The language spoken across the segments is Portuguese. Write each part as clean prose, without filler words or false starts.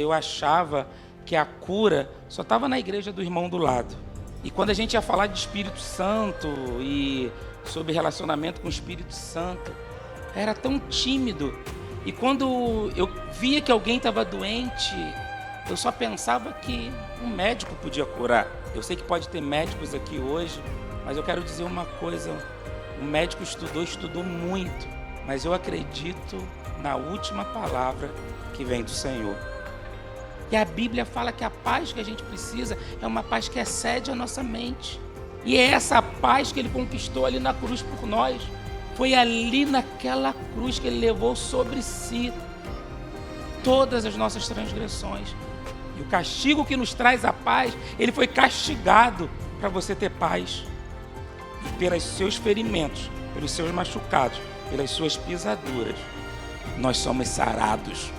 Eu achava que a cura só estava na igreja do irmão do lado. E quando a gente ia falar de Espírito Santo e sobre relacionamento com o Espírito Santo, era tão tímido. E quando eu via que alguém estava doente, eu só pensava que um médico podia curar. Eu sei que pode ter médicos aqui hoje, mas eu quero dizer uma coisa: o médico estudou muito, mas eu acredito na última palavra que vem do Senhor. E a Bíblia fala que a paz que a gente precisa é uma paz que excede a nossa mente. E é essa paz que Ele conquistou ali na cruz por nós. Foi ali naquela cruz que Ele levou sobre si todas as nossas transgressões. E o castigo que nos traz a paz, Ele foi castigado para você ter paz. E pelos seus ferimentos, pelos seus machucados, pelas suas pisaduras, nós somos sarados.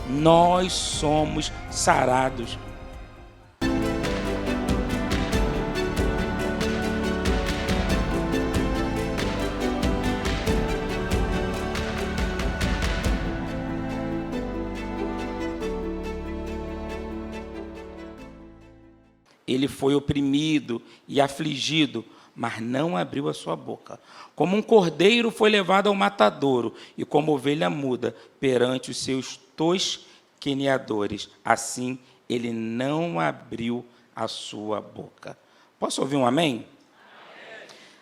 Nós somos sarados. Ele foi oprimido e afligido, mas não abriu a sua boca. Como um cordeiro foi levado ao matadouro, e como ovelha muda perante os seus tosqueneadores, assim ele não abriu a sua boca. Posso ouvir um amém?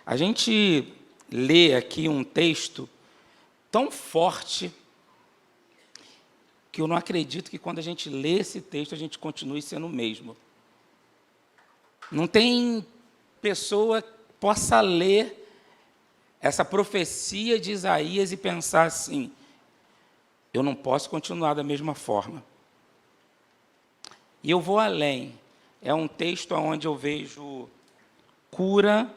A gente lê aqui um texto tão forte que eu não acredito que quando a gente lê esse texto a gente continue sendo o mesmo. Não tem pessoa que possa ler essa profecia de Isaías e pensar assim: eu não posso continuar da mesma forma. E eu vou além. É um texto onde eu vejo cura,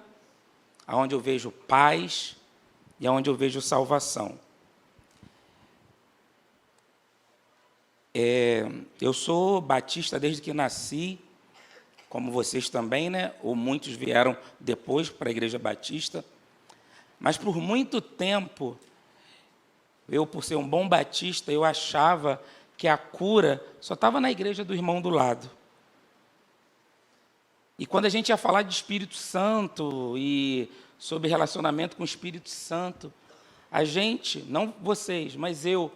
onde eu vejo paz e onde eu vejo salvação. Eu sou batista desde que nasci, como vocês também, né? Ou muitos vieram depois para a Igreja Batista. Mas por muito tempo, eu, por ser um bom batista, eu achava que a cura só estava na igreja do irmão do lado. E quando a gente ia falar de Espírito Santo e sobre relacionamento com o Espírito Santo, a gente, não vocês, mas eu,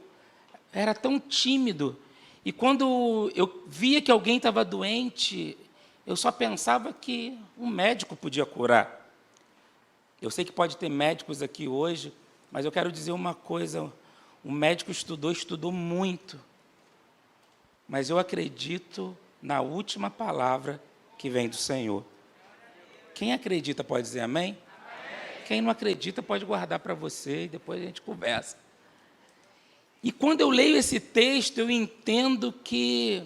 era tão tímido. E quando eu via que alguém estava doente, eu só pensava que um médico podia curar. Eu sei que pode ter médicos aqui hoje, mas eu quero dizer uma coisa: o médico estudou muito, mas eu acredito na última palavra que vem do Senhor. Quem acredita pode dizer amém? Amém. Quem não acredita pode guardar para você e depois a gente conversa. E quando eu leio esse texto, eu entendo que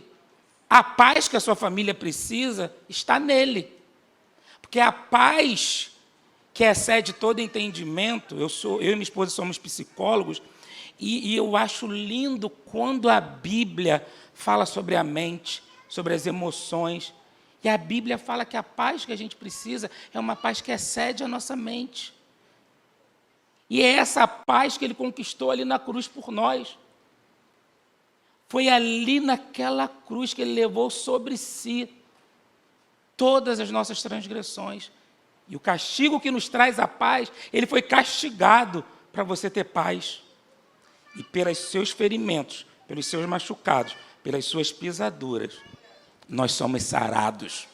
a paz que a sua família precisa está nele. Porque a paz que excede todo entendimento, eu e minha esposa somos psicólogos, e eu acho lindo quando a Bíblia fala sobre a mente, sobre as emoções. E a Bíblia fala que a paz que a gente precisa é uma paz que excede a nossa mente. E é essa paz que Ele conquistou ali na cruz por nós. Foi ali naquela cruz que Ele levou sobre si todas as nossas transgressões. E o castigo que nos traz a paz, Ele foi castigado para você ter paz. E pelos seus ferimentos, pelos seus machucados, pelas suas pisaduras, nós somos sarados.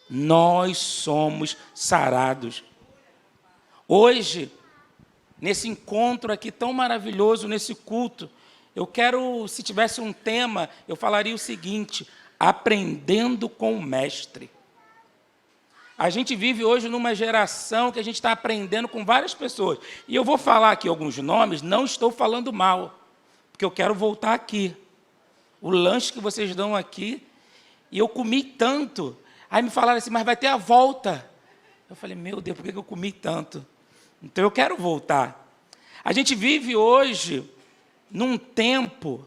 Nós somos sarados. Hoje, nesse encontro aqui tão maravilhoso, nesse culto, eu quero, se tivesse um tema, eu falaria o seguinte: aprendendo com o mestre. A gente vive hoje numa geração que a gente está aprendendo com várias pessoas. E eu vou falar aqui alguns nomes, não estou falando mal, porque eu quero voltar aqui. O lanche que vocês dão aqui, e eu comi tanto. Aí me falaram assim: mas vai ter a volta. Eu falei: meu Deus, por que eu comi tanto? Então eu quero voltar. A gente vive hoje num tempo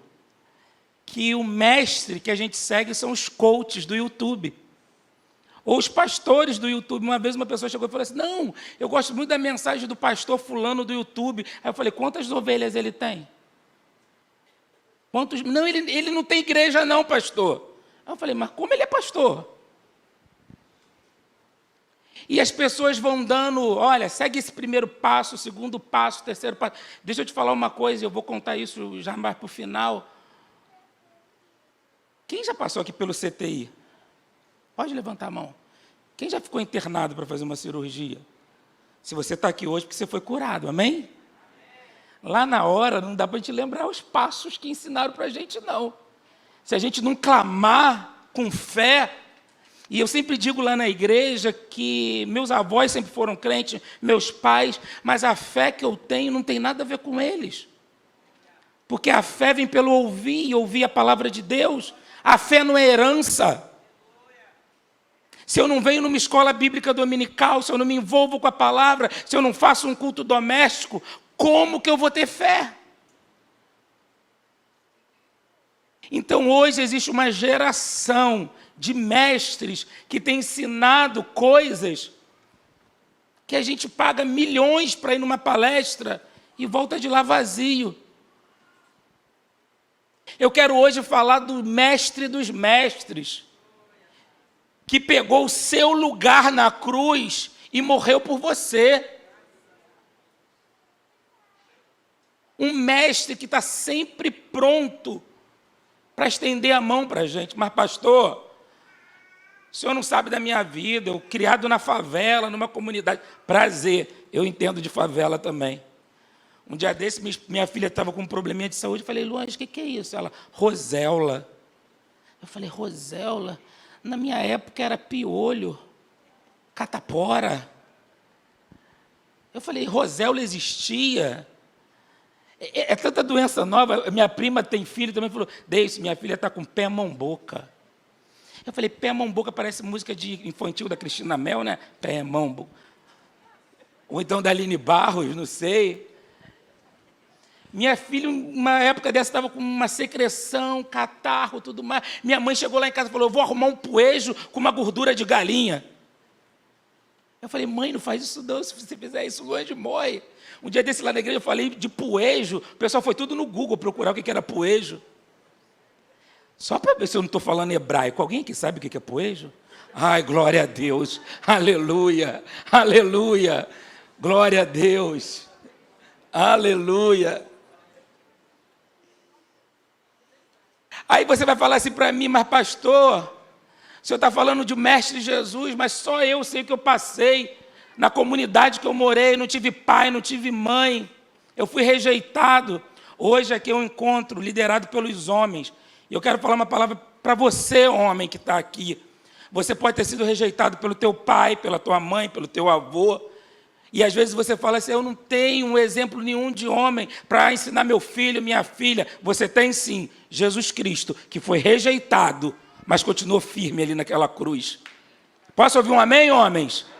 que o mestre que a gente segue são os coaches do YouTube. Ou os pastores do YouTube. Uma vez uma pessoa chegou e falou assim: não, eu gosto muito da mensagem do pastor fulano do YouTube. Aí eu falei: quantas ovelhas ele tem? Quantos? Não, ele não tem igreja não, pastor. Aí eu falei, mas como ele é pastor? E as pessoas vão dando, olha, segue esse primeiro passo, segundo passo, terceiro passo. Deixa eu te falar uma coisa, eu vou contar isso já mais para o final. Quem já passou aqui pelo CTI? Pode levantar a mão. Quem já ficou internado para fazer uma cirurgia? Se você está aqui hoje, porque você foi curado, amém? Lá na hora, não dá para a gente lembrar os passos que ensinaram para a gente, não. Se a gente não clamar com fé, e eu sempre digo lá na igreja que meus avós sempre foram crentes, meus pais, mas a fé que eu tenho não tem nada a ver com eles. Porque a fé vem pelo ouvir, e ouvir a palavra de Deus. A fé não é herança. Se eu não venho numa escola bíblica dominical, se eu não me envolvo com a palavra, se eu não faço um culto doméstico, como que eu vou ter fé? Então hoje existe uma geração de mestres que tem ensinado coisas que a gente paga milhões para ir numa palestra e volta de lá vazio. Eu quero hoje falar do mestre dos mestres, que pegou o seu lugar na cruz e morreu por você. Um mestre que está sempre pronto para estender a mão para a gente. Mas, pastor, o senhor não sabe da minha vida, eu criado na favela, numa comunidade. Prazer, eu entendo de favela também. Um dia desse, minha filha estava com um probleminha de saúde, eu falei, Luange, o que é isso? Ela, Rosela. Eu falei, Rosela? Na minha época era piolho, catapora. Eu falei, Rosela existia? É tanta doença nova. Minha prima tem filho também, falou, Deise, minha filha está com pé, mão, boca. Eu falei, pé, mão, boca parece música de infantil da Cristina Mel, né? Pé, mão, boca. Ou então da Aline Barros, não sei. Minha filha, uma época dessa, estava com uma secreção, catarro, tudo mais. Minha mãe chegou lá em casa e falou, eu vou arrumar um poejo com uma gordura de galinha. Eu falei, mãe, não faz isso não, se você fizer isso, o Luange morre. Um dia desse lá na igreja, eu falei de poejo, o pessoal foi tudo no Google procurar o que era poejo. Só para ver se eu não estou falando hebraico. Alguém aqui sabe o que é poejo? Ai, glória a Deus, aleluia, aleluia, glória a Deus, aleluia. Aí você vai falar assim para mim, mas pastor, o senhor está falando de um mestre Jesus, mas só eu sei o que eu passei. Na comunidade que eu morei, não tive pai, não tive mãe. Eu fui rejeitado. Hoje aqui é um encontro liderado pelos homens. E eu quero falar uma palavra para você, homem que está aqui. Você pode ter sido rejeitado pelo teu pai, pela tua mãe, pelo teu avô. E às vezes você fala assim, eu não tenho um exemplo nenhum de homem para ensinar meu filho, minha filha. Você tem sim, Jesus Cristo, que foi rejeitado, mas continuou firme ali naquela cruz. Posso ouvir um amém, homens?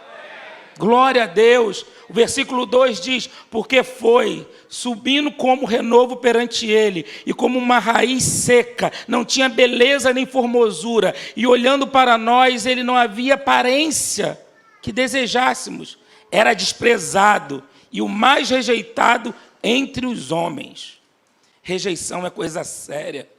Glória a Deus. O versículo 2 diz, porque foi subindo como renovo perante ele, e como uma raiz seca, não tinha beleza nem formosura, e olhando para nós, ele não havia aparência que desejássemos, era desprezado, e o mais rejeitado entre os homens. Rejeição é coisa séria.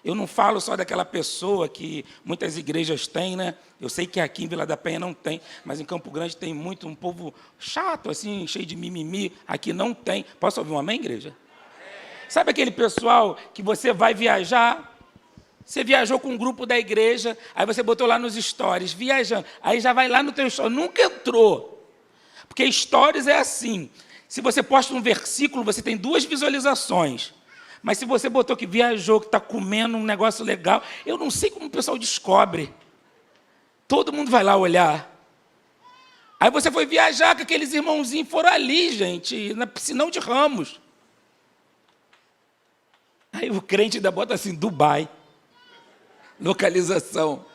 Eu não falo só daquela pessoa que muitas igrejas têm, né? Eu sei que aqui em Vila da Penha não tem, mas em Campo Grande tem muito, um povo chato, assim, cheio de mimimi. Aqui não tem. Posso ouvir um amém, igreja? Sabe aquele pessoal que você vai viajar? Você viajou com um grupo da igreja, aí você botou lá nos stories, viajando. Aí já vai lá no teu story, nunca entrou. Porque stories é assim. Se você posta um versículo, você tem 2 visualizações. Mas se você botou que viajou, que está comendo um negócio legal, eu não sei como o pessoal descobre. Todo mundo vai lá olhar. Aí você foi viajar com aqueles irmãozinhos, foram ali, gente, na piscinão de Ramos. Aí o crente ainda bota assim, Dubai. Localização.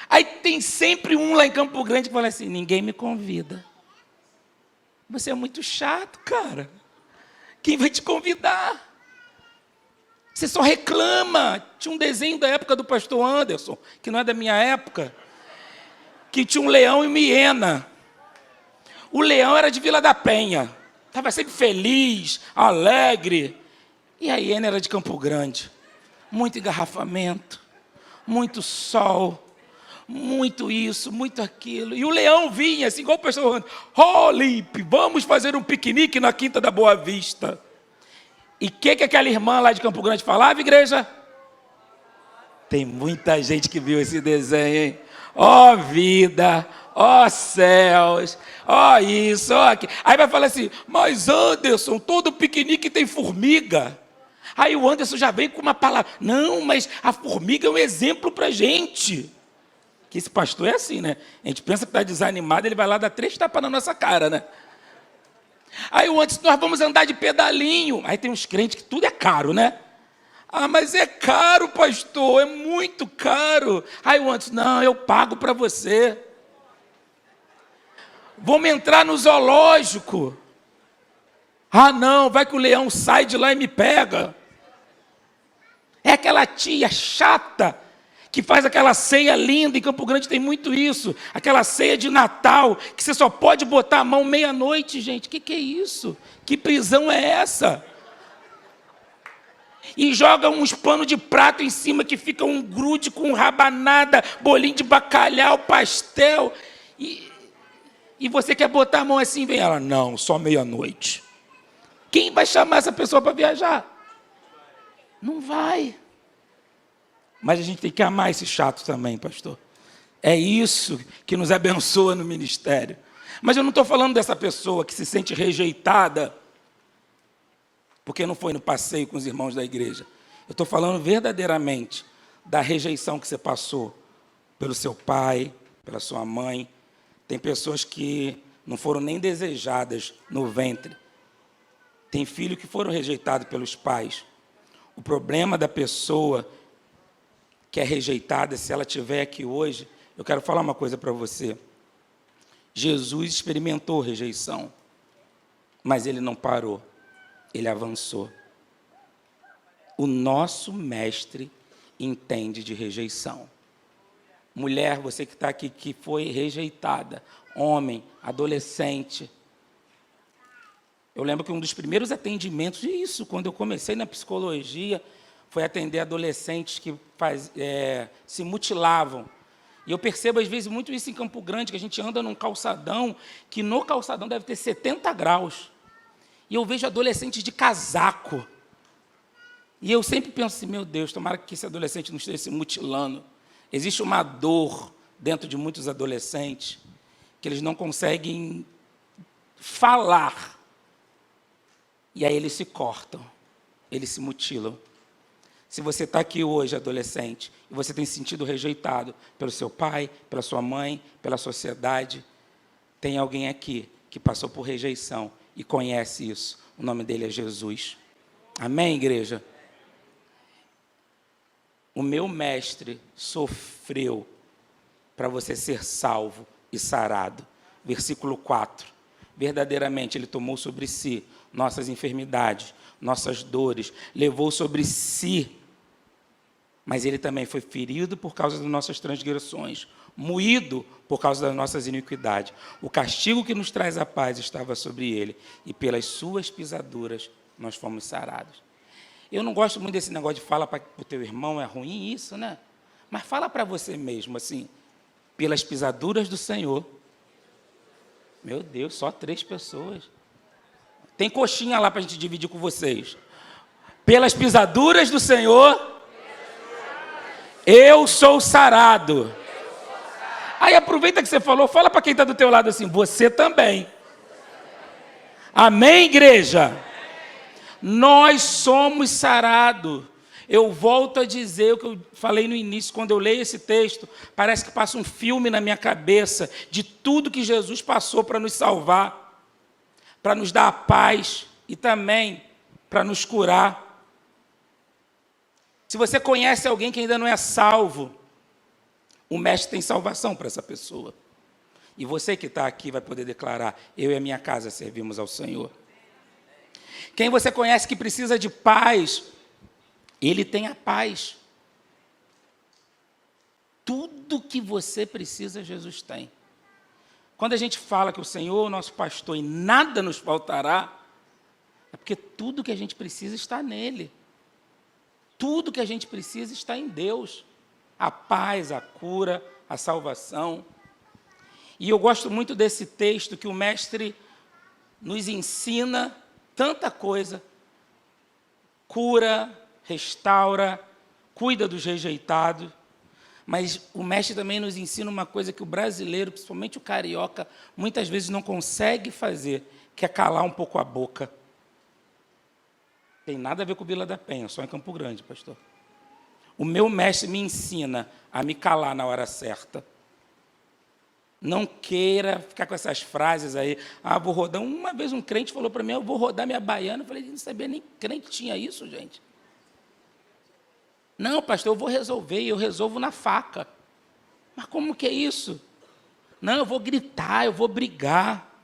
Aí tem sempre um lá em Campo Grande que fala assim, ninguém me convida. Você é muito chato, cara. Quem vai te convidar? Você só reclama. Tinha um desenho da época do pastor Anderson, que não é da minha época, que tinha um leão e uma hiena. O leão era de Vila da Penha. Estava sempre feliz, alegre. E a Iene era de Campo Grande. Muito engarrafamento, muito sol, muito isso, muito aquilo. E o Leão vinha, assim, igual o pastor Orlando. Ô, Lipe, vamos fazer um piquenique na Quinta da Boa Vista. E o que aquela irmã lá de Campo Grande falava, igreja? Tem muita gente que viu esse desenho, hein? Ó vida, ó céus, ó isso, ó aquilo. Aí vai falar assim, mas Anderson, todo piquenique tem formiga. Aí o Anderson já vem com uma palavra, não, mas a formiga é um exemplo para a gente. Que esse pastor é assim, né? A gente pensa que está desanimado, ele vai lá dar 3 tapas na nossa cara, né? Aí o Anderson, nós vamos andar de pedalinho. Aí tem uns crentes que tudo é caro, né? Ah, mas é caro, pastor, é muito caro. Aí o Anderson, não, eu pago para você. Vamos entrar no zoológico. Ah, não, vai que o leão sai de lá e me pega. É aquela tia chata que faz aquela ceia linda, em Campo Grande tem muito isso, aquela ceia de Natal, que você só pode botar a mão meia-noite, gente. Que é isso? Que prisão é essa? E joga uns panos de prato em cima que fica um grude com rabanada, bolinho de bacalhau, pastel. E você quer botar a mão assim, vem ela, não, só meia-noite. Quem vai chamar essa pessoa para viajar? Não vai. Mas a gente tem que amar esse chato também, pastor. É isso que nos abençoa no ministério. Mas eu não estou falando dessa pessoa que se sente rejeitada porque não foi no passeio com os irmãos da igreja. Eu estou falando verdadeiramente da rejeição que você passou pelo seu pai, pela sua mãe. Tem pessoas que não foram nem desejadas no ventre. Tem filhos que foram rejeitados pelos pais. O problema da pessoa que é rejeitada, se ela estiver aqui hoje, eu quero falar uma coisa para você. Jesus experimentou rejeição, mas ele não parou, ele avançou. O nosso mestre entende de rejeição. Mulher, você que está aqui, que foi rejeitada, homem, adolescente. Eu lembro que um dos primeiros atendimentos, isso, quando eu comecei na psicologia, foi atender adolescentes que se mutilavam. E eu percebo, às vezes, muito isso em Campo Grande, que a gente anda num calçadão, que no calçadão deve ter 70 graus. E eu vejo adolescentes de casaco. E eu sempre penso assim, meu Deus, tomara que esse adolescente não esteja se mutilando. Existe uma dor dentro de muitos adolescentes, que eles não conseguem falar. E aí eles se cortam, eles se mutilam. Se você está aqui hoje, adolescente, e você tem se sentido rejeitado pelo seu pai, pela sua mãe, pela sociedade, tem alguém aqui que passou por rejeição e conhece isso. O nome dele é Jesus. Amém, igreja? O meu mestre sofreu para você ser salvo e sarado. Versículo 4. Verdadeiramente, ele tomou sobre si nossas enfermidades, nossas dores, levou sobre si, mas ele também foi ferido por causa das nossas transgressões, moído por causa das nossas iniquidades. O castigo que nos traz a paz estava sobre ele, e pelas suas pisaduras nós fomos sarados. Eu não gosto muito desse negócio de fala para o teu irmão, é ruim isso, né? Mas fala para você mesmo, assim, pelas pisaduras do Senhor. Meu Deus, só 3 pessoas. Tem coxinha lá para a gente dividir com vocês. Pelas pisaduras do Senhor, eu sou sarado. Aí aproveita que você falou, fala para quem está do teu lado assim, você também. Amém, igreja? Nós somos sarados. Eu volto a dizer o que eu falei no início, quando eu leio esse texto, parece que passa um filme na minha cabeça de tudo que Jesus passou para nos salvar, para nos dar a paz e também para nos curar. Se você conhece alguém que ainda não é salvo, o mestre tem salvação para essa pessoa. E você que está aqui vai poder declarar, eu e a minha casa servimos ao Senhor. Quem você conhece que precisa de paz, ele tem a paz. Tudo que você precisa, Jesus tem. Quando a gente fala que o Senhor é o nosso pastor e nada nos faltará, É porque tudo que a gente precisa está nele. Tudo que a gente precisa está em Deus. A paz, a cura, a salvação. E eu gosto muito desse texto que o mestre nos ensina tanta coisa. Cura, restaura, cuida dos rejeitados. Mas o mestre também nos ensina uma coisa que o brasileiro, principalmente o carioca, muitas vezes não consegue fazer, que é calar um pouco a boca. Tem nada a ver com Vila da Penha, só em Campo Grande, pastor. O meu mestre me ensina a me calar na hora certa. Não queira ficar com essas frases aí. Ah, vou rodar. Uma vez um crente falou para mim, eu vou rodar minha baiana. Eu falei, não sabia nem crente tinha isso, gente. Não, pastor, eu vou resolver, e eu resolvo na faca. Mas como que é isso? Não, eu vou gritar, eu vou brigar.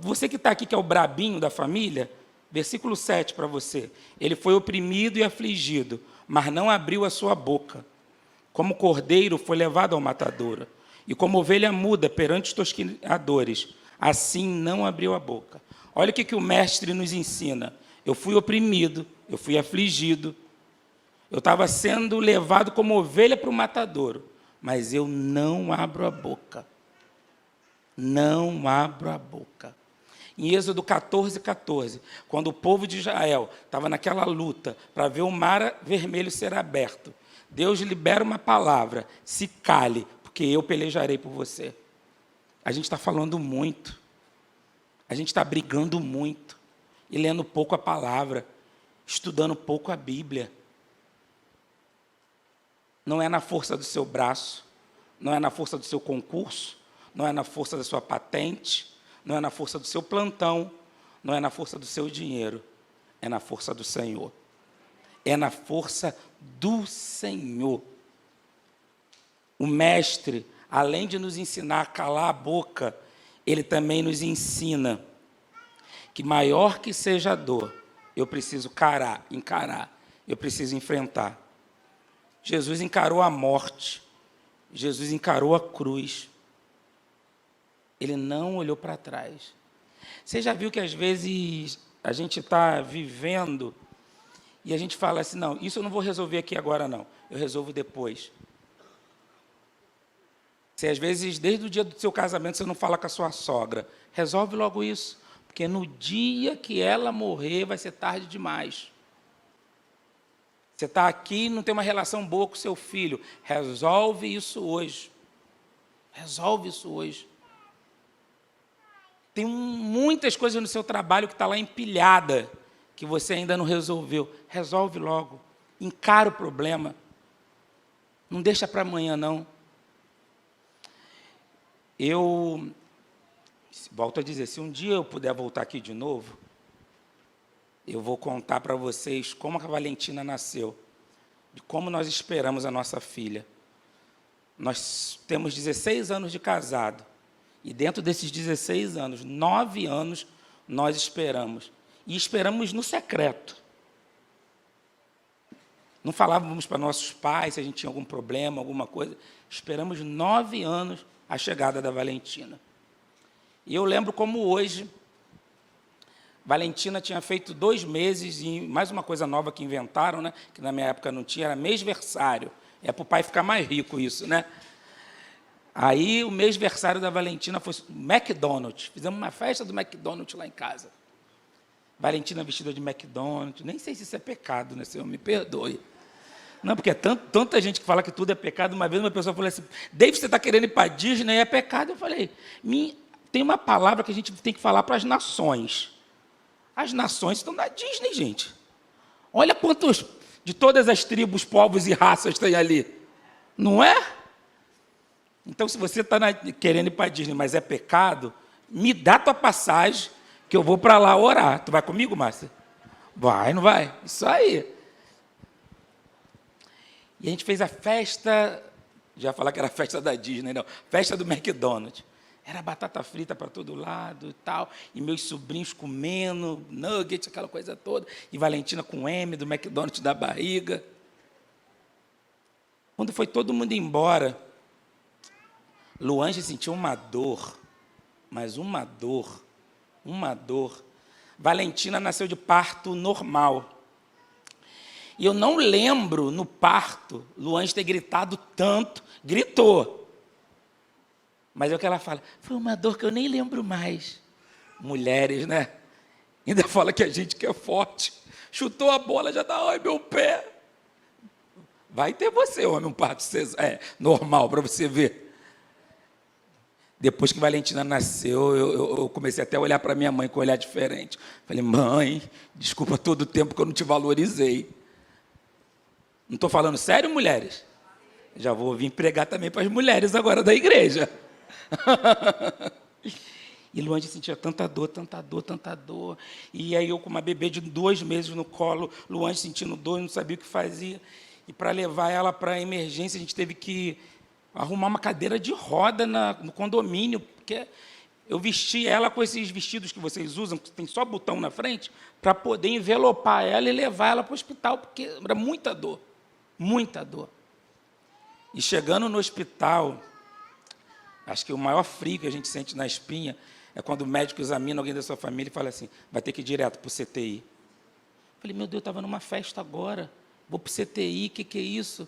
Você que está aqui, que é o brabinho da família, versículo 7 para você. Ele foi oprimido e afligido, mas não abriu a sua boca. Como cordeiro foi levado ao matadouro, e como ovelha muda perante os tosqueadores, assim não abriu a boca. Olha o que o mestre nos ensina. Eu fui oprimido, eu fui afligido, eu estava sendo levado como ovelha para o matadouro, mas eu não abro a boca. Não abro a boca. Em Êxodo 14, quando o povo de Israel estava naquela luta para ver o mar vermelho ser aberto, Deus libera uma palavra, se cale, porque eu pelejarei por você. A gente está falando muito, a gente está brigando muito, e lendo pouco a palavra, estudando pouco a Bíblia. Não é na força do seu braço, não é na força do seu concurso, não é na força da sua patente, não é na força do seu plantão, não é na força do seu dinheiro, é na força do Senhor. É na força do Senhor. O mestre, além de nos ensinar a calar a boca, ele também nos ensina que maior que seja a dor, eu preciso encarar, eu preciso enfrentar. Jesus encarou a morte, Jesus encarou a cruz. Ele não olhou para trás. Você já viu que às vezes a gente está vivendo e a gente fala assim, não, isso eu não vou resolver aqui agora não, eu resolvo depois. Se às vezes, desde o dia do seu casamento, você não fala com a sua sogra, resolve logo isso, porque no dia que ela morrer vai ser tarde demais. Você está aqui e não tem uma relação boa com seu filho. Resolve isso hoje. Resolve isso hoje. Tem muitas coisas no seu trabalho que está lá empilhada, que você ainda não resolveu. Resolve logo. Encara o problema. Não deixa para amanhã, não. Eu volto a dizer, se um dia eu puder voltar aqui de novo, eu vou contar para vocês como a Valentina nasceu, de como nós esperamos a nossa filha. Nós temos 16 anos de casado, e dentro desses 16 anos, 9 anos nós esperamos. E esperamos no secreto. Não falávamos para nossos pais se a gente tinha algum problema, alguma coisa. Esperamos 9 anos a chegada da Valentina. E eu lembro como hoje, Valentina tinha feito 2 meses, e mais uma coisa nova que inventaram, né, que na minha época não tinha, era mêsversário. É para o pai ficar mais rico isso, né? Aí o mêsversário da Valentina foi McDonald's. Fizemos uma festa do McDonald's lá em casa. Valentina vestida de McDonald's. Nem sei se isso é pecado, né, Senhor? Me perdoe. Não, porque é tanta gente que fala que tudo é pecado. Uma vez uma pessoa falou assim, David, você está querendo ir para a Disney, é pecado? Eu falei, tem uma palavra que a gente tem que falar para as nações. As nações estão na Disney, gente. Olha quantos de todas as tribos, povos e raças tem ali. Não é? Então, se você está querendo ir para a Disney, mas é pecado, me dá tua passagem, que eu vou para lá orar. Tu vai comigo, Márcia? Vai, não vai? Isso aí. E a gente fez a festa, já falar que era a festa da Disney, não, festa do McDonald's. Era batata frita para todo lado e tal, e meus sobrinhos comendo, nuggets, aquela coisa toda, e Valentina com M do McDonald's da barriga. Quando foi todo mundo embora, Luange sentiu uma dor, mas uma dor. Valentina nasceu de parto normal. E eu não lembro, no parto, Luange ter gritado tanto. Gritou. Mas é o que ela fala. Foi uma dor que eu nem lembro mais. Mulheres, né? Ainda fala que a gente que é forte. Chutou a bola, já dá, ai, meu pé. Vai ter você, homem, um parto normal, para você ver. Depois que Valentina nasceu, eu comecei até a olhar para minha mãe com um olhar diferente. Falei, mãe, desculpa todo o tempo que eu não te valorizei. Não estou falando sério, mulheres? Já vou vir pregar também para as mulheres agora da igreja. E Luange sentia tanta dor, tanta dor, tanta dor. E aí eu com uma bebê de 2 meses no colo, Luange sentindo dor, não sabia o que fazia. E para levar ela para a emergência, a gente teve que arrumar uma cadeira de roda no condomínio, porque eu vesti ela com esses vestidos que vocês usam, que tem só botão na frente, para poder envelopar ela e levar ela para o hospital, porque era muita dor, muita dor. E chegando no hospital, acho que o maior frio que a gente sente na espinha é quando o médico examina alguém da sua família e fala assim, vai ter que ir direto para o CTI. Eu falei, meu Deus, eu estava numa festa agora, vou para o CTI, o que é isso?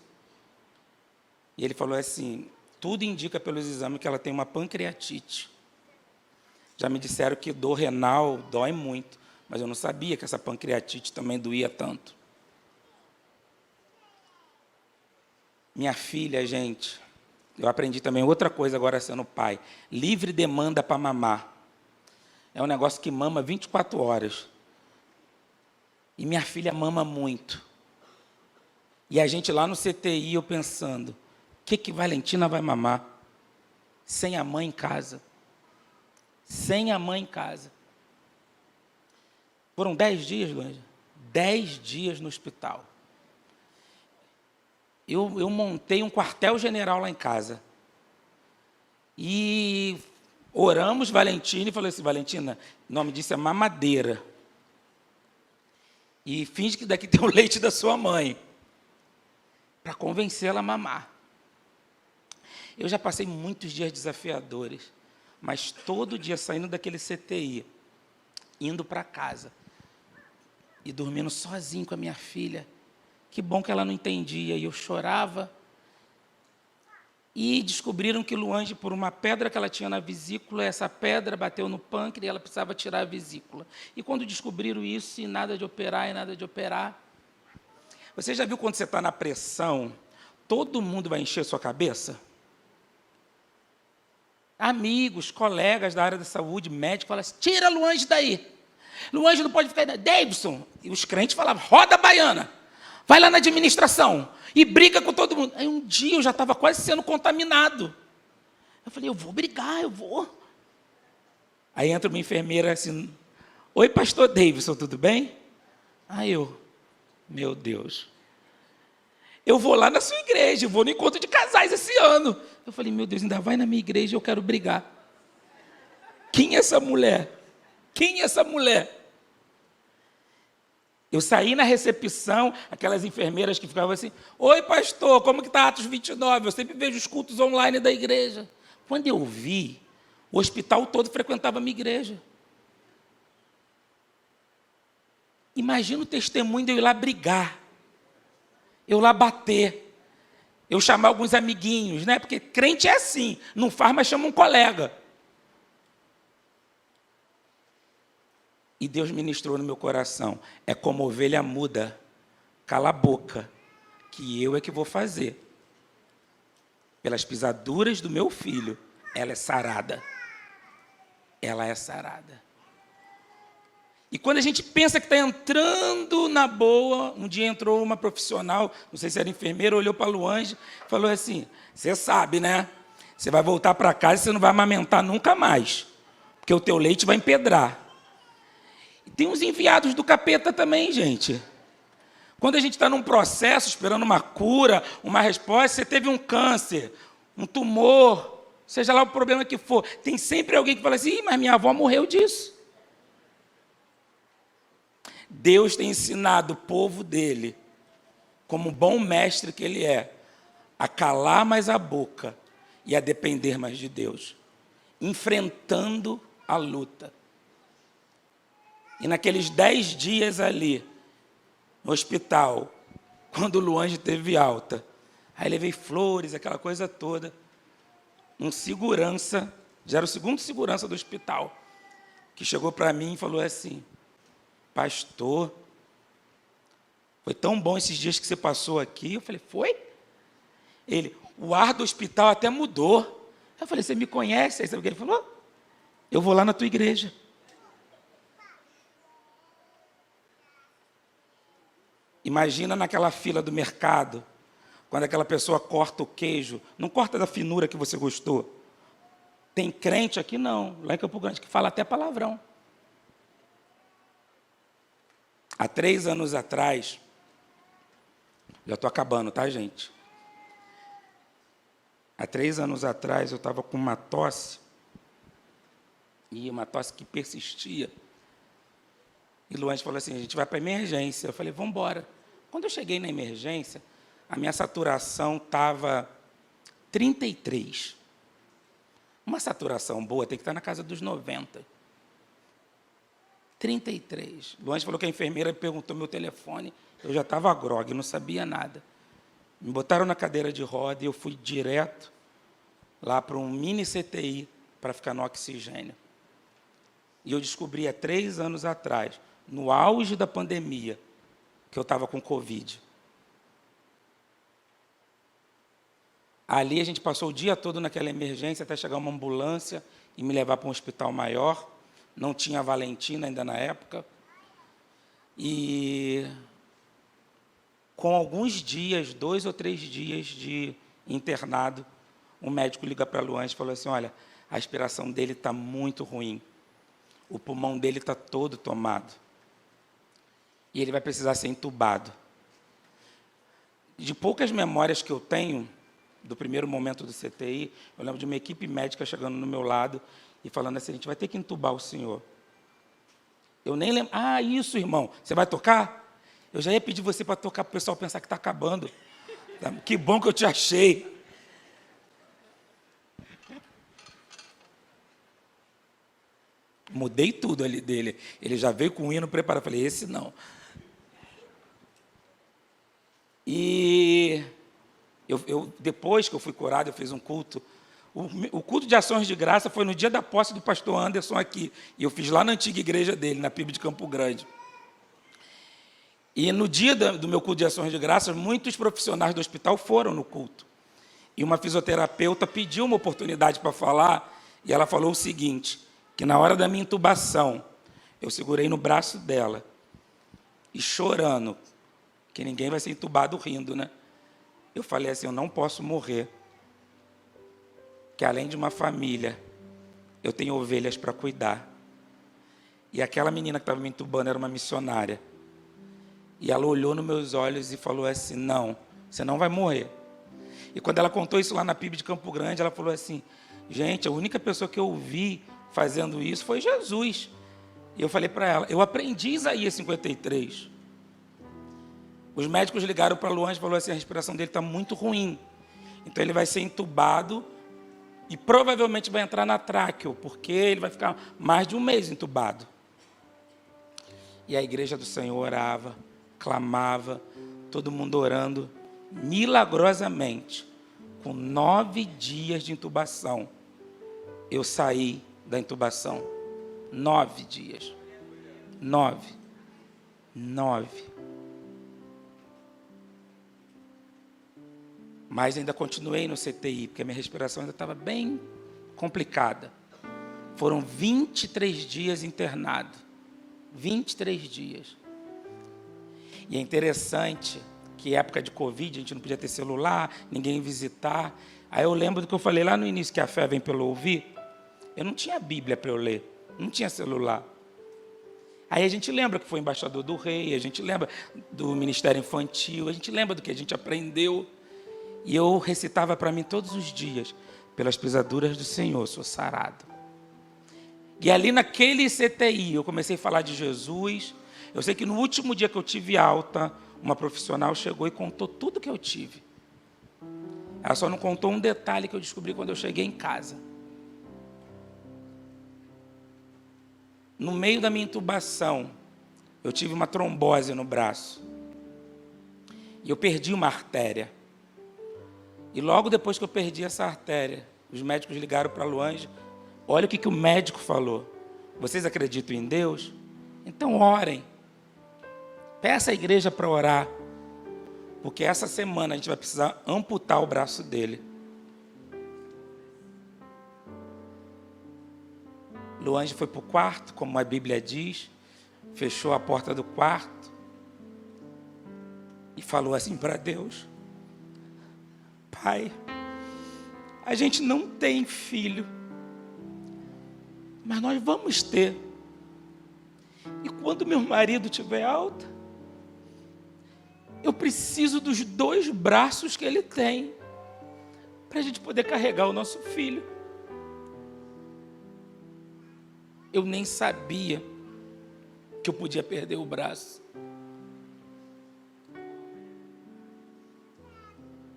E ele falou assim, tudo indica pelos exames que ela tem uma pancreatite. Já me disseram que dor renal dói muito, mas eu não sabia que essa pancreatite também doía tanto. Minha filha, gente, eu aprendi também outra coisa agora sendo pai. Livre demanda para mamar. É um negócio que mama 24 horas. E minha filha mama muito. E a gente lá no CTI, eu pensando, o que Valentina vai mamar? Sem a mãe em casa. Sem a mãe em casa. Foram 10 dias, Luange? 10 dias no hospital. Eu montei um quartel-general lá em casa. E oramos Valentina e falei assim, Valentina, o nome disso é mamadeira. E finge que daqui tem o leite da sua mãe. Para convencê-la a mamar. Eu já passei muitos dias desafiadores, mas todo dia saindo daquele CTI, indo para casa e dormindo sozinho com a minha filha. Que bom que ela não entendia, e eu chorava. E descobriram que Luange, por uma pedra que ela tinha na vesícula, essa pedra bateu no pâncreas e ela precisava tirar a vesícula. E quando descobriram isso, e nada de operar, você já viu quando você está na pressão, todo mundo vai encher sua cabeça? Amigos, colegas da área da saúde, médicos, falam assim, tira a Luange daí. Luange não pode ficar aí. Davidson. E os crentes falavam, roda a baiana. Vai lá na administração e briga com todo mundo. Aí um dia eu já estava quase sendo contaminado. Eu falei, eu vou brigar, eu vou. Aí entra uma enfermeira assim, oi, pastor Davidson, tudo bem? Aí eu, meu Deus, eu vou lá na sua igreja, eu vou no encontro de casais esse ano. Eu falei, meu Deus, ainda vai na minha igreja, eu quero brigar. Quem é essa mulher? Quem é essa mulher? Eu saí na recepção, aquelas enfermeiras que ficavam assim, oi, pastor, como que está Atos 29? Eu sempre vejo os cultos online da igreja. Quando eu vi, o hospital todo frequentava a minha igreja. Imagina o testemunho de eu ir lá brigar, eu lá bater, eu chamar alguns amiguinhos, né? Porque crente é assim, não faz, mas chama um colega. E Deus ministrou no meu coração, é como ovelha muda, cala a boca, que eu é que vou fazer. Pelas pisaduras do meu filho, ela é sarada. Ela é sarada. E quando a gente pensa que está entrando na boa, um dia entrou uma profissional, não sei se era enfermeira, olhou para a Luange, falou assim, você sabe, né? Você vai voltar para casa e você não vai amamentar nunca mais, porque o teu leite vai empedrar. Tem uns enviados do capeta também, gente. Quando a gente está num processo, esperando uma cura, uma resposta, você teve um câncer, um tumor, seja lá o problema que for, tem sempre alguém que fala assim, mas minha avó morreu disso. Deus tem ensinado o povo dele, como bom mestre que ele é, a calar mais a boca e a depender mais de Deus, enfrentando a luta. E naqueles 10 dias ali, no hospital, quando o Luange teve alta, aí levei flores, aquela coisa toda. Um segurança, já era o segundo segurança do hospital, que chegou para mim e falou assim: pastor, foi tão bom esses dias que você passou aqui. Eu falei: foi? Ele: o ar do hospital até mudou. Eu falei: você me conhece? Aí sabe o que ele falou? Eu vou lá na tua igreja. Imagina naquela fila do mercado, quando aquela pessoa corta o queijo, não corta da finura que você gostou. Tem crente aqui não, lá em Campo Grande, que fala até palavrão. Há 3 anos atrás, já estou acabando, tá, gente? Há 3 anos atrás eu estava com uma tosse, e uma tosse que persistia. E Luange falou assim: a gente vai para a emergência. Eu falei: vamos embora. Quando eu cheguei na emergência, a minha saturação estava 33. Uma saturação boa tem que estar na casa dos 90. 33. Luange falou que a enfermeira perguntou meu telefone, eu já estava grogue, não sabia nada. Me botaram na cadeira de roda e eu fui direto lá para um mini CTI para ficar no oxigênio. E eu descobri há 3 anos atrás, no auge da pandemia, que eu estava com Covid. Ali a gente passou o dia todo naquela emergência até chegar uma ambulância e me levar para um hospital maior. Não tinha Valentina ainda na época. E com alguns dias, 2 ou 3 dias de internado, um médico liga para a Luange e falou assim: olha, a respiração dele está muito ruim. O pulmão dele está todo tomado. E ele vai precisar ser entubado. De poucas memórias que eu tenho do primeiro momento do CTI, eu lembro de uma equipe médica chegando no meu lado e falando assim: a gente vai ter que entubar o senhor. Eu nem lembro. Ah, isso, irmão, você vai tocar? Eu já ia pedir você para tocar para o pessoal pensar que está acabando. Que bom que eu te achei. Mudei tudo ali dele. Ele já veio com o hino preparado. Eu falei: esse não. E depois que eu fui curado, eu fiz um culto. O culto de ações de graça foi no dia da posse do pastor Anderson aqui. E eu fiz lá na antiga igreja dele, na PIB de Campo Grande. E no dia do meu culto de ações de graças, muitos profissionais do hospital foram no culto. E uma fisioterapeuta pediu uma oportunidade para falar, e ela falou o seguinte: que na hora da minha intubação, eu segurei no braço dela, e chorando, que ninguém vai ser entubado rindo, né? Eu falei assim: eu não posso morrer, que além de uma família, eu tenho ovelhas para cuidar. E aquela menina que estava me entubando era uma missionária. E ela olhou nos meus olhos e falou assim: não, você não vai morrer. E quando ela contou isso lá na PIB de Campo Grande, ela falou assim: gente, a única pessoa que eu vi fazendo isso foi Jesus. E eu falei para ela: eu aprendi Isaías 53. Os médicos ligaram para a Luange e falaram assim: a respiração dele está muito ruim. Então ele vai ser entubado e provavelmente vai entrar na tráqueo, porque ele vai ficar mais de 1 mês entubado. E a igreja do Senhor orava, clamava, todo mundo orando, milagrosamente, com 9 dias de intubação, eu saí da intubação. 9 dias. 9. Mas ainda continuei no CTI, porque a minha respiração ainda estava bem complicada. Foram 23 dias internado. 23 dias. E é interessante que época de Covid, a gente não podia ter celular, ninguém visitar. Aí eu lembro do que eu falei lá no início, que a fé vem pelo ouvir. Eu não tinha Bíblia para eu ler, não tinha celular. Aí a gente lembra que foi embaixador do rei, a gente lembra do ministério infantil, a gente lembra do que a gente aprendeu. E eu recitava para mim todos os dias: pelas pisaduras do Senhor sou sarado. E ali naquele CTI eu comecei a falar de Jesus. Eu sei que no último dia que eu tive alta, uma profissional chegou e contou tudo que eu tive. Ela só não contou um detalhe que eu descobri quando eu cheguei em casa. no meio da minha intubação, eu tive uma trombose no braço. E eu perdi uma artéria. E logo depois que eu perdi essa artéria, os médicos ligaram para a Luange. Olha o que o médico falou. Vocês acreditam em Deus? Então orem. Peça à igreja para orar. Porque essa semana a gente vai precisar amputar o braço dele. Luange foi para o quarto, como a Bíblia diz. Fechou a porta do quarto. E falou assim para Deus: Pai, a gente não tem filho, mas nós vamos ter. E quando meu marido tiver alta, eu preciso dos 2 braços que ele tem, para a gente poder carregar o nosso filho. Eu nem sabia que eu podia perder o braço.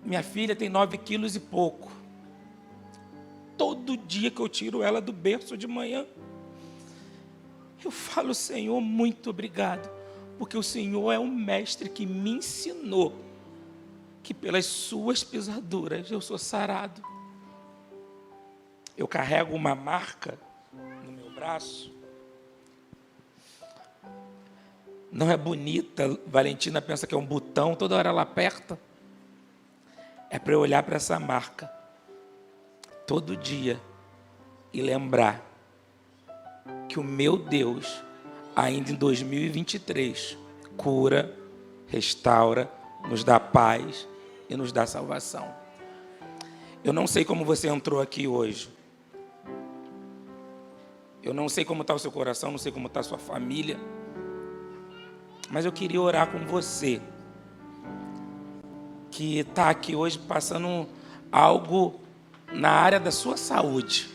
Minha filha tem 9 quilos e pouco. Todo dia que eu tiro ela do berço de manhã, eu falo: Senhor, muito obrigado, porque o Senhor é um mestre que me ensinou que pelas suas pisaduras eu sou sarado. Eu carrego uma marca no meu braço. Não é bonita, Valentina pensa que é um botão, toda hora ela aperta. É para eu olhar para essa marca todo dia e lembrar que o meu Deus, ainda em 2023, cura, restaura, nos dá paz e nos dá salvação. Eu não sei como você entrou aqui hoje. Eu não sei como está o seu coração, não sei como está a sua família. Mas eu queria orar com você, que está aqui hoje passando algo na área da sua saúde.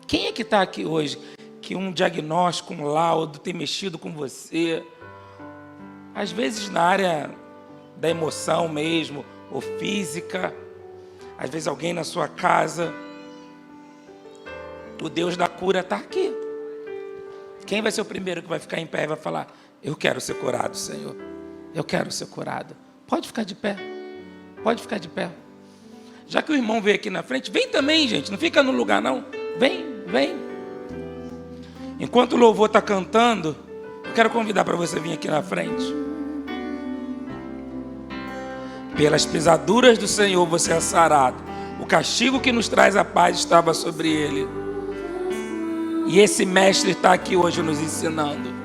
Quem é que está aqui hoje que um diagnóstico, um laudo tem mexido com você? Às vezes na área da emoção mesmo, ou física. Às vezes alguém na sua casa. O Deus da cura está aqui. Quem vai ser o primeiro que vai ficar em pé e vai falar: eu quero ser curado, Senhor. Eu quero ser curado. Pode ficar de pé. Pode ficar de pé. Já que o irmão veio aqui na frente, vem também, gente. Não fica no lugar, não. Vem, vem. Enquanto o louvor está cantando, eu quero convidar para você vir aqui na frente. Pelas pisaduras do Senhor você é sarado. O castigo que nos traz a paz estava sobre ele. E esse mestre está aqui hoje nos ensinando.